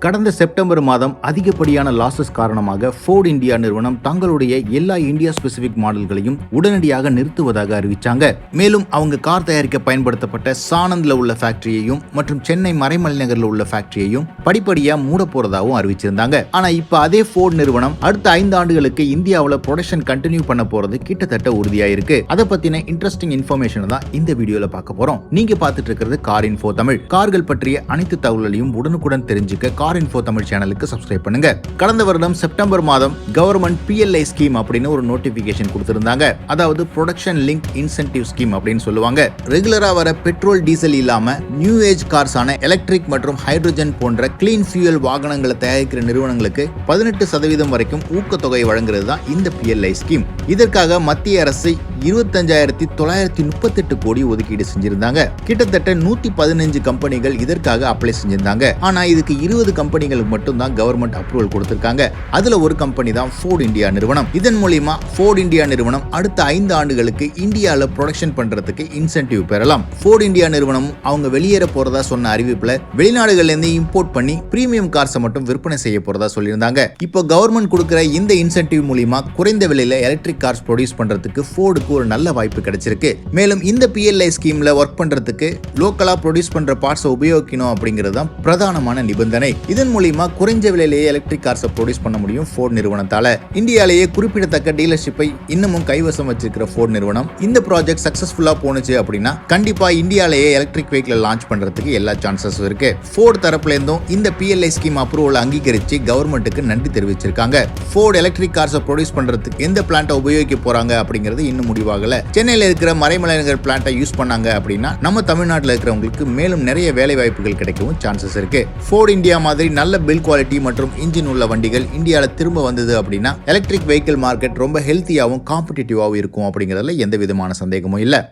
கடந்த செப்டம்பர் மாதம் அதிகப்படியான லாசஸ் காரணமாக ஃபோர்ட் இந்தியா நிறுவனம் தங்களுடைய எல்லா இந்தியா ஸ்பெசிபிக் மாடல்களையும் உடனடியாக நிறுத்துவதாக அறிவிச்சாங்க. மேலும் அவங்க கார் தயாரிக்க பயன்படுத்தப்பட்ட சானந்த்ல உள்ள ஃபேக்டரியையும் மற்றும் சென்னை மறைமலை நகர்ல உள்ள ஃபேக்டரியையும் படிப்படியா மூட போறதாகவும் அறிவிச்சிருந்தாங்க. ஆனா இப்ப அதே ஃபோர்ட் நிறுவனம் அடுத்த 5 ஆண்டுகளுக்கு இந்தியாவில் ப்ரொடக்ஷன் கண்டினியூ பண்ண போறது கிட்டத்தட்ட உறுதியாயிருக்கு. அதை பத்தின இன்ட்ரெஸ்டிங் இன்ஃபர்மேஷன் தான் இந்த வீடியோல பார்க்க போறோம். நீங்க பார்த்துட்டு இருக்கிறது கார் இன்ஃபோ தமிழ். கார்கள் பற்றிய அனைத்து தகவல்களையும் உடனுக்குடன் தெரிஞ்சுக்க கார் இன்ஃபோ தமிழ் சேனலுக்கு சப்ஸ்கிரைப் பண்ணுங்க. கடந்த வருடம் செப்டம்பர் மாதம் கவர்மெண்ட் PLI ஸ்கீம் அப்படின்னு ஒரு நோட்டிபிகேஷன் கொடுத்திருந்தாங்க. அதாவது ப்ரொடக்ஷன் லிங்க் இன்சென்டிவ் ஸ்கீம் அப்படின்னு சொல்லுவாங்க. ரெகுலரா வர பெட்ரோல் டீசல் இல்லாம நியூ ஏஜ் கார்ஸான எலக்ட்ரிக் மற்றும் ஹைட்ரஜன் போன்ற கிளீன் ஃபியூயல் வாகனங்களை தயாரிக்கிற நிறுவனங்களுக்கு 18% வரைக்கும் ஊக்கத்தொகை வழங்குறது தான் இந்த PLI ஸ்கீம். இதற்காக மத்திய அரசு 25,938 கோடி ஒதுக்கீடு செஞ்சிருந்தாங்க. கிட்டத்தட்ட 115 கம்பெனிகள் இதற்காக அப்ளை செஞ்சிருந்தாங்க. ஆனா இதுக்கு 20 கம்பெனிகளுக்கு மட்டும் தான் கவர்மெண்ட் அப்ரூவல் கொடுத்திருக்காங்க. அதுல ஒரு கம்பெனி தான் ஃபோர்ட் இந்தியா நிறுவனம். இதன் மூலமா ஃபோர்ட் இந்தியா நிறுவனம் அடுத்த 5 ஆண்டுகளுக்கு இந்தியால ப்ரொடக்ஷன் பண்றதுக்கு இன்சென்டிவ் பெறலாம். ஃபோர்ட் இந்தியா நிறுவனம் அவங்க வெளியேற போறதா சொன்ன அறிவிப்புல வெளிநாடுகள்ல இருந்து இம்போர்ட் பண்ணி பிரீமியம் கார்ஸை மட்டும் விற்பனை செய்ய போறதா சொல்லியிருந்தாங்க. இப்போ கவர்மெண்ட் கொடுக்கிற இந்த இன்சென்டிவ் மூலமா குறைந்த விலையில எலக்ட்ரிக் கார்ஸ் ப்ரொடியூஸ் பண்றதுக்கு ஃபோர்டுக்கு ஒரு நல்ல வாய்ப்பு கிடைச்சிருக்கு. மேலும் இந்த PLI ஸ்கீம்ல ஒர்க் பண்றதுக்கு லோக்கலா ப்ரொடியூஸ் பண்ற பார்ட்ஸ் உபயோகிக்கணும் அப்படிங்கிறது தான் பிரதானமான நிபந்தனை. இதன் மூலமா குறைஞ்ச விலையிலேயே எலக்ட்ரிக் கார்ஸை ப்ரொடியூஸ் பண்ண முடியும் ஃபோர்ட் நிறுவனத்தால. இந்தியாலேயே குறிப்பிடத்தக்க டீலர்ஷிப்பை இன்னமும் கைவசம் வச்சிருக்கிற ஃபோர்ட் நிறுவனம் இந்த ப்ராஜெக்ட் சக்சஸ்ஃபுல்லா போனுச்சு அப்படின்னா கண்டிப்பா இந்தியாலேயே எலக்ட்ரிக் வெஹிக்கிள் லான்ச் பண்றதுக்கு எல்லா சான்சஸும் இருக்கு. ஃபோர்ட் தரப்புல இருந்தும் இந்த PLI ஸ்கீம் அப்ரூவல் அங்கீகரிச்சு கவர்மெண்ட்டுக்கு நன்றி தெரிவிச்சிருக்காங்க. ஃபோர்ட் எலக்ட்ரிக் கார்ஸை ப்ரொடியூஸ் பண்றதுக்கு எந்த பிளான்ட்டை உபயோகிக்க போறாங்க அப்படிங்கிறது இன்னும் முடிவாகல. சென்னையில் இருக்கிற மறைமலை நகர் பிளான்ட்டை யூஸ் பண்ணாங்க அப்படின்னா நம்ம தமிழ்நாட்டில் இருக்கிறவங்களுக்கு மேலும் நிறைய வேலை வாய்ப்புகள் கிடைக்கவும் சான்சஸ் இருக்கு. ஃபோர்ட் இந்தியா மாதிரி நல்ல பில்ட் குவாலிட்டி மற்றும் இன்ஜின் உள்ள வண்டிகள் இந்தியாவில் திரும்ப வந்தது அப்படின்னா எலக்ட்ரிக் வெஹிக்கிள் மார்க்கெட் ரொம்ப ஹெல்த்தியாகவும் காம்படிட்டிவாகவும் இருக்கும் அப்படிங்கிறதுல எந்த விதமான சந்தேகமும் இல்லை.